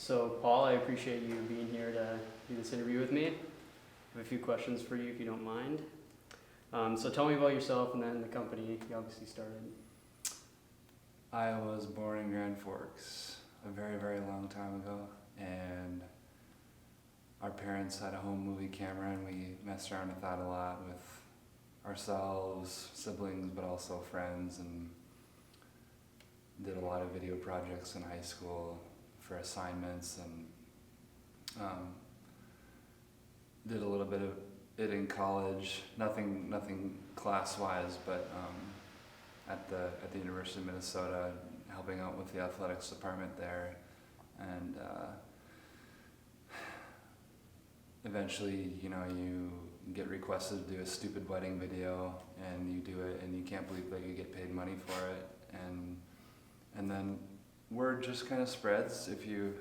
So Paul, I appreciate you being here to do this interview with me. I have a few questions for you if you don't mind. So tell me about yourself and then the company you obviously started. I was born in Grand Forks a very, very long time ago, and our parents had a home movie camera and we messed around with that a lot with ourselves, siblings, but also friends, and did a lot of video projects in high school for assignments, and did a little bit of it in college. Nothing class-wise, but at the University of Minnesota, helping out with the athletics department there, and eventually, you get requested to do a stupid wedding video, and you do it, and you can't believe that you get paid money for it, and then word just kind of spreads if you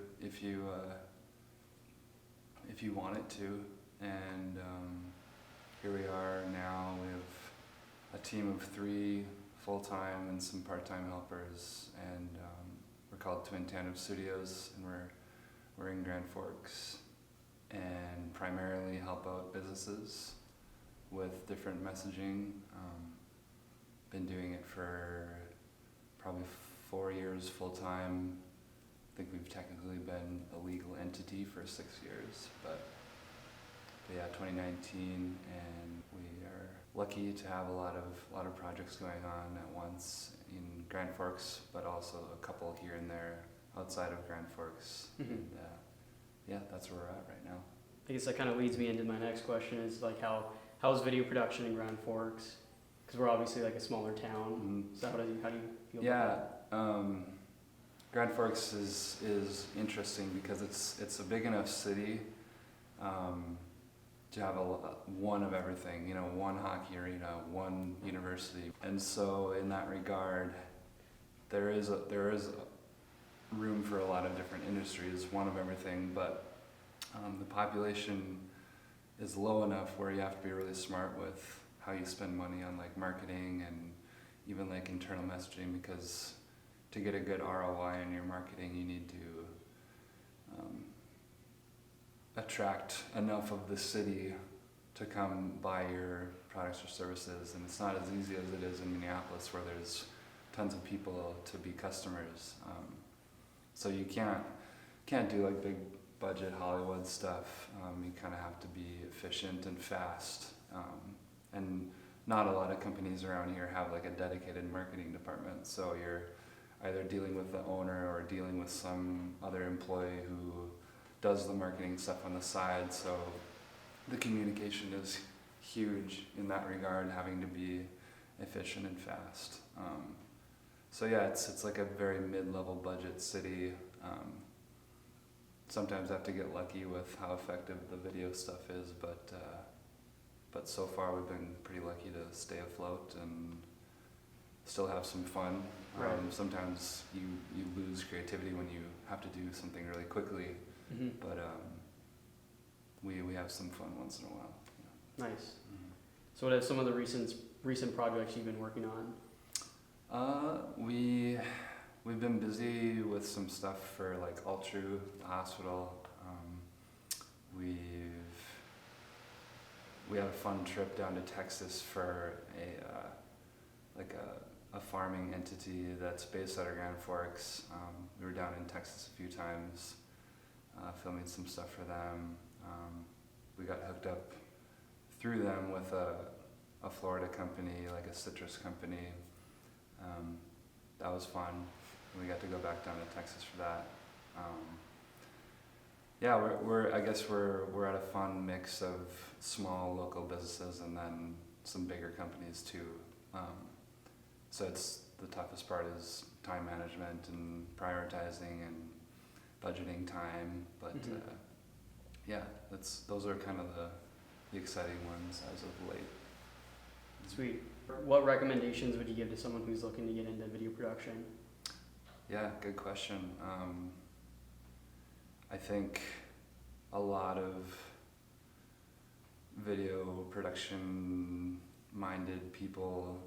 want it to, and here we are now. We have a team of 3 full-time and some part-time helpers, and we're called Twin Tandem Studios, and we're in Grand Forks, and primarily help out businesses with different messaging. Been doing it for probably 4 years full-time. I think we've technically been a legal entity for 6 years, but yeah, 2019, and we are lucky to have a lot of projects going on at once in Grand Forks, but also a couple here and there outside of Grand Forks. Mm-hmm. And yeah, that's where we're at right now. I guess that kind of leads me into my next question is like how's video production in Grand Forks? Because we're obviously like a smaller town. Mm-hmm. So how do you feel about that? Grand Forks is interesting because it's a big enough city to have one of everything, one hockey arena, one university. And so in that regard, there is room for a lot of different industries, one of everything, but the population is low enough where you have to be really smart with how you spend money on like marketing and even like internal messaging, because to get a good ROI in your marketing, you need to attract enough of the city to come buy your products or services, and it's not as easy as it is in Minneapolis, where there's tons of people to be customers. So you can't do like big budget Hollywood stuff. You kind of have to be efficient and fast, and not a lot of companies around here have like a dedicated marketing department, so you're either dealing with the owner or dealing with some other employee who does the marketing stuff on the side. So the communication is huge in that regard, having to be efficient and fast. So yeah, it's like a very mid-level budget city. Sometimes I have to get lucky with how effective the video stuff is, but so far we've been pretty lucky to stay afloat and still have some fun. Right. Sometimes you lose creativity when you have to do something really quickly, Mm-hmm. but we have some fun once in a while. Nice. Mm-hmm. So what are some of the recent projects you've been working on? We've been busy with some stuff for like Altru, the hospital. We had a fun trip down to Texas for a farming entity that's based out of Grand Forks. We were down in Texas a few times, filming some stuff for them. We got hooked up through them with a Florida company, like a citrus company. That was fun. We got to go back down to Texas for that. Yeah, I guess we're at a fun mix of small local businesses and then some bigger companies too. So it's the toughest part is time management and prioritizing and budgeting time. But Mm-hmm. yeah, those are kind of the exciting ones as of late. Sweet. What recommendations would you give to someone who's looking to get into video production? Yeah, good question. I think a lot of video production minded people,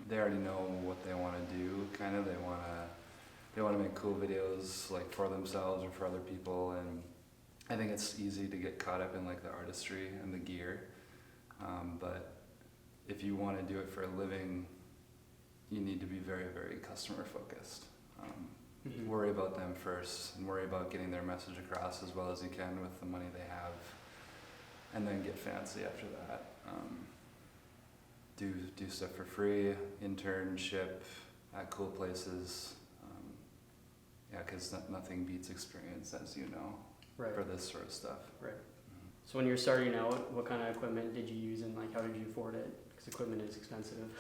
they already know what they want to do, kind of. They want to they want to make cool videos like for themselves or for other people, and I think it's easy to get caught up in like the artistry and the gear, but if you want to do it for a living, you need to be very, very customer focused. Worry about them first, and worry about getting their message across as well as you can with the money they have, and then get fancy after that. Do stuff for free, internship at cool places. Yeah, because nothing beats experience, as you know, Right. for this sort of stuff. Right. So when you're starting out, what kind of equipment did you use, and like how did you afford it? Because equipment is expensive.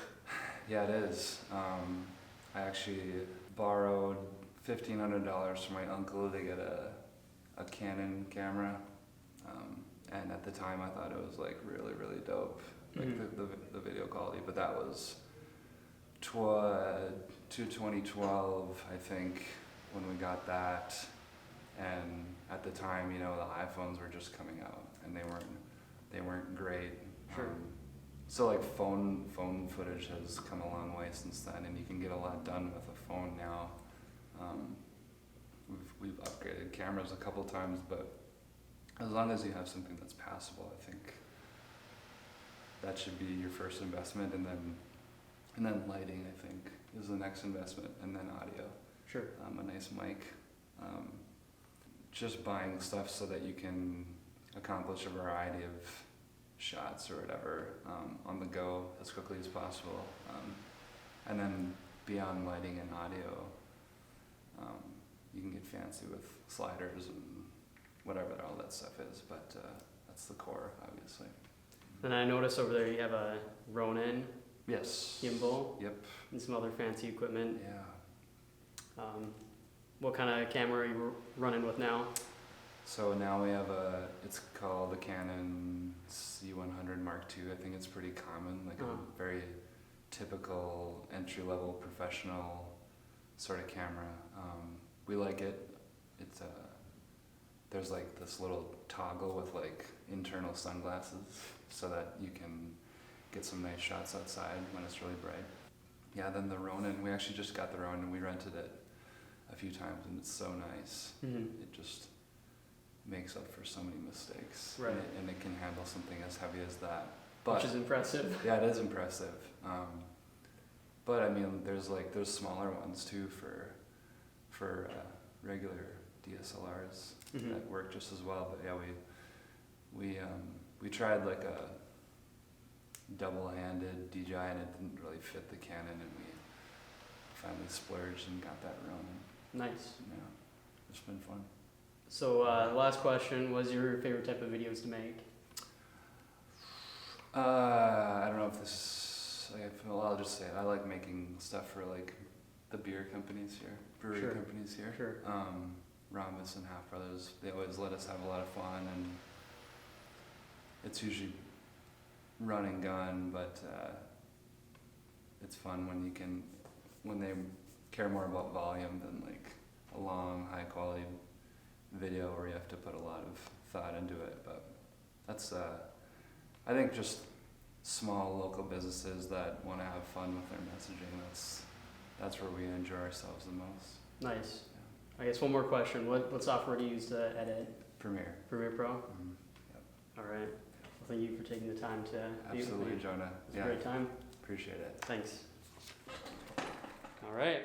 Yeah, it is. I actually borrowed $1,500 from my uncle to get a Canon camera, and at the time I thought it was like really, really dope, like the video quality. But that was to 2012, I think, when we got that. And at the time, you know, the iPhones were just coming out, and they weren't great. Sure. So like phone footage has come a long way since then, and you can get a lot done with a phone now. We've upgraded cameras a couple times, but as long as you have something that's passable, I think that should be your first investment, and then lighting, I think, is the next investment, and then audio. Sure. A nice mic. Just buying stuff so that you can accomplish a variety of shots or whatever on the go as quickly as possible. And then beyond lighting and audio, you can get fancy with sliders and whatever all that stuff is, but that's the core, obviously. And I noticed over there you have a Ronin Yes. gimbal. Yep. And some other fancy equipment. Yeah. What kind of camera are you running with now? So now we have it's called the Canon C100 Mark II. I think it's pretty common, like a very typical entry-level professional sort of camera. We like it. It's there's like this little toggle with like internal sunglasses so that you can get some nice shots outside when it's really bright. Yeah, then the Ronin, we actually just got the Ronin. We rented it a few times, and it's so nice. It just makes up for so many mistakes. Right. And it can handle something as heavy as that. But, which is impressive. Yeah, it is impressive. But I mean, there's smaller ones too for regular DSLRs that work just as well. But yeah, we tried like a double-handed DJI, and it didn't really fit the Canon, and we finally splurged and got that Ronin. Nice. Yeah, it's been fun. So last question, what's your favorite type of videos to make? I don't know if this, I'll just say it. I like making stuff for like the beer companies here, brewery companies here. Sure. Rhombus and Half Brothers, they always let us have a lot of fun, and it's usually run and gun, but it's fun when they care more about volume than like a long, high quality video where you have to put a lot of thought into it. But that's I think just small local businesses that want to have fun with their messaging. That's where we enjoy ourselves the most. Nice. I guess one more question. What software do you use to edit? Premiere. Premiere Pro? Yep. All right. Well, thank you for taking the time to be with me. Absolutely, Jonah. It was a great time. Appreciate it. Thanks. All right.